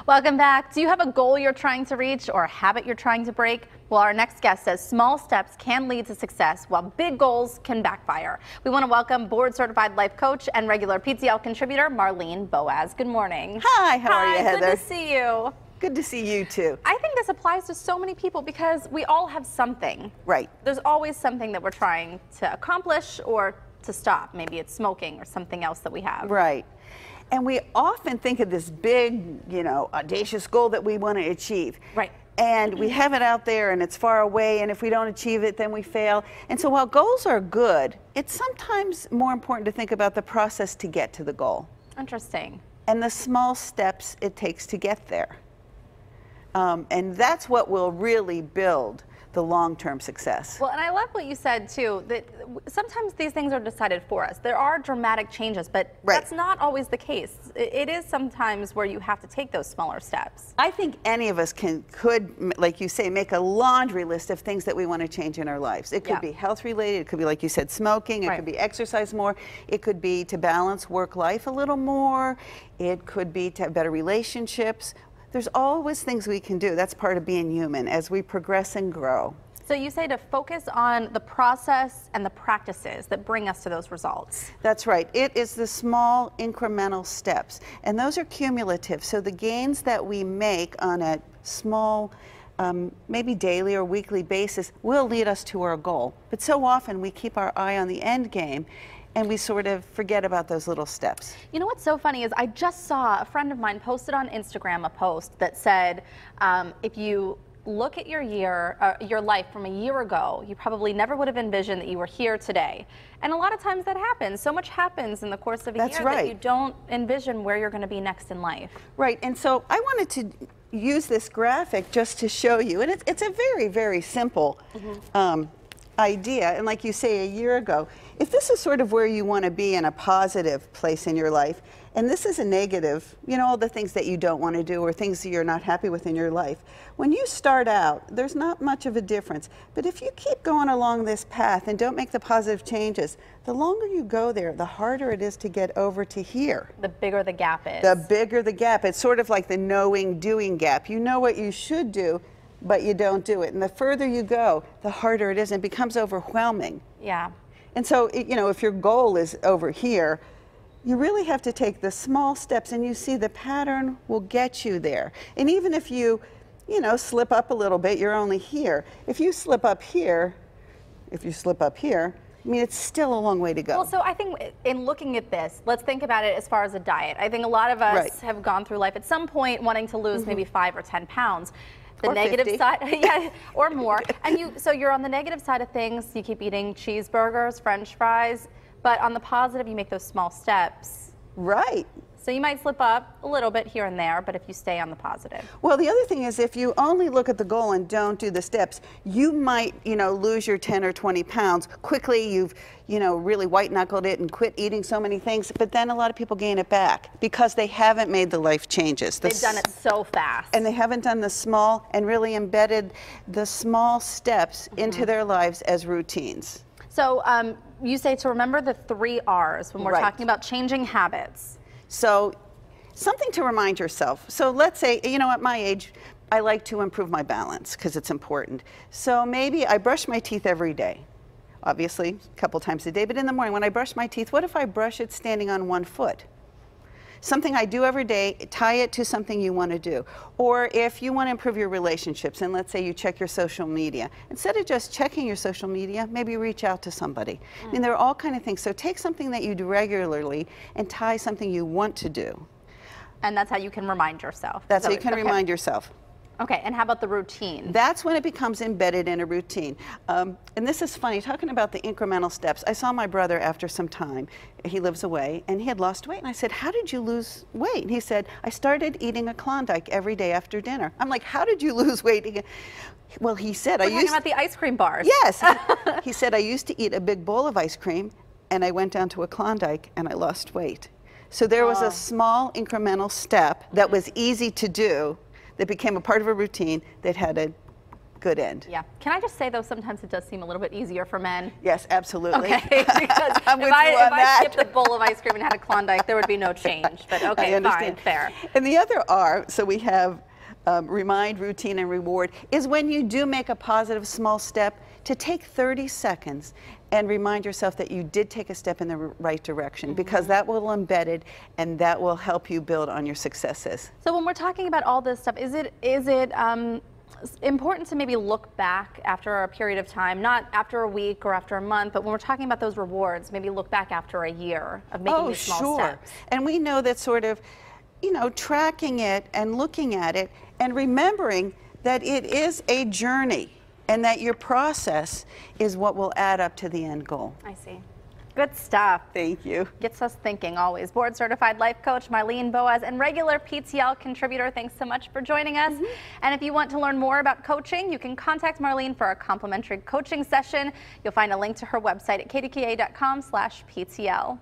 Welcome back. Do you have a goal you're trying to reach or a habit you're trying to break? Well, our next guest says small steps can lead to success while big goals can backfire. We want to welcome board certified life coach and regular PTL contributor Marlene Boas. Good morning. Hi, how are you, Heather? Good to see you. Good to see you too. I think this applies to so many people because we all have something. Right. There's always something that we're trying to accomplish or to stop. Maybe it's smoking or something else that we have. Right. And we often think of this big, audacious goal that we want to achieve. Right. And we have it out there and it's far away, and if we don't achieve it, then we fail. And so while goals are good, it's sometimes more important to think about the process to get to the goal. Interesting. And the small steps it takes to get there. And that's what will really build the long-term success. Well, and I love what you said too, that sometimes these things are decided for us. There are dramatic changes, but that's not always the case. It is sometimes where you have to take those smaller steps. I think any of us could, like you say, make a laundry list of things that we want to change in our lives. It could be health related, it could be, like you said, smoking, it could be exercise more, it could be to balance work-life a little more, it could be to have better relationships. There's always things we can do. That's part of being human as we progress and grow. So you say to focus on the process and the practices that bring us to those results. That's right. It is the small incremental steps, and those are cumulative. So the gains that we make on a small, maybe daily or weekly basis will lead us to our goal. But so often we keep our eye on the end game and we sort of forget about those little steps. You know what's so funny is I just saw a friend of mine posted on Instagram a post that said, if you look at your life from a year ago, you probably never would have envisioned that you were here today. And a lot of times that happens. So much happens in the course of a year that you don't envision where you're going to be next in life. Right, and so I wanted to use this graphic just to show you, and it's a very, very simple idea. And like you say, a year ago, if this is sort of where you want to be in a positive place in your life, and this is a negative, all the things that you don't want to do or things that you're not happy with in your life, when you start out, there's not much of a difference. But if you keep going along this path and don't make the positive changes, the longer you go there, the harder it is to get over to here. The bigger the gap is. The bigger the gap. It's sort of like the knowing-doing gap. You know what you should do, but you don't do it. And the further you go, the harder it is, and it becomes overwhelming. Yeah. And so, if your goal is over here, you really have to take the small steps, and you see the pattern will get you there. And even if you, slip up a little bit, you're only here. If you slip up here, I mean, it's still a long way to go. Well, so I think in looking at this, let's think about it as far as a diet. I think a lot of us have gone through life at some point wanting to lose maybe 5 or 10 pounds. The negative 50. side, or more. And so you're on the negative side of things. You keep eating cheeseburgers, French fries, but on the positive, you make those small steps. Right. So you might slip up a little bit here and there, but if you stay on the positive. Well, the other thing is, if you only look at the goal and don't do the steps, you might, lose your 10 or 20 pounds. Quickly, you've, really white-knuckled it and quit eating so many things, but then a lot of people gain it back because they haven't made the life changes. They've done it so fast. And they haven't done the small and really embedded the small steps into their lives as routines. So you say to remember the 3 R's when we're talking about changing habits. So something to remind yourself. So let's say, at my age, I like to improve my balance because it's important. So maybe I brush my teeth every day, obviously a couple times a day, but in the morning when I brush my teeth, what if I brush it standing on one foot? Something I do every day, tie it to something you want to do. Or if you want to improve your relationships, and let's say you check your social media, instead of just checking your social media, maybe reach out to somebody. I mean, there are all kinds of things. So take something that you do regularly and tie something you want to do. And that's how you can remind yourself. That's how you can remind yourself. Okay, and how about the routine? That's when it becomes embedded in a routine. And this is funny, talking about the incremental steps. I saw my brother after some time. He lives away, and he had lost weight. And I said, how did you lose weight? And he said, I started eating a Klondike every day after dinner. I'm like, how did you lose weight? Well, he said, We're talking about the ice cream bars. Yes. He said, I used to eat a big bowl of ice cream, and I went down to a Klondike, and I lost weight. So there was a small incremental step that was easy to do, that became a part of a routine that had a good end. Yeah. Can I just say, though, sometimes it does seem a little bit easier for men. Yes, absolutely. Okay. Because I'm with if you on I that. skipped a bowl of ice cream and had a Klondike, there would be no change. But okay, fine, fair. And the other R, so we have remind, routine, and reward, is when you do make a positive small step, to take 30 seconds and remind yourself that you did take a step in the right direction, because that will embed it and that will help you build on your successes. So when we're talking about all this stuff, is it important to maybe look back after a period of time, not after a week or after a month, but when we're talking about those rewards, maybe look back after a year of making these small steps? And we know that sort of, you know, tracking it and looking at it and remembering that it is a journey and that your process is what will add up to the end goal. I see. Good stuff. Thank you. Gets us thinking always. Board certified life coach Marlene Boas and regular PTL contributor, thanks so much for joining us. And if you want to learn more about coaching, you can contact Marlene for a complimentary coaching session. You'll find a link to her website at kdka.com/PTL.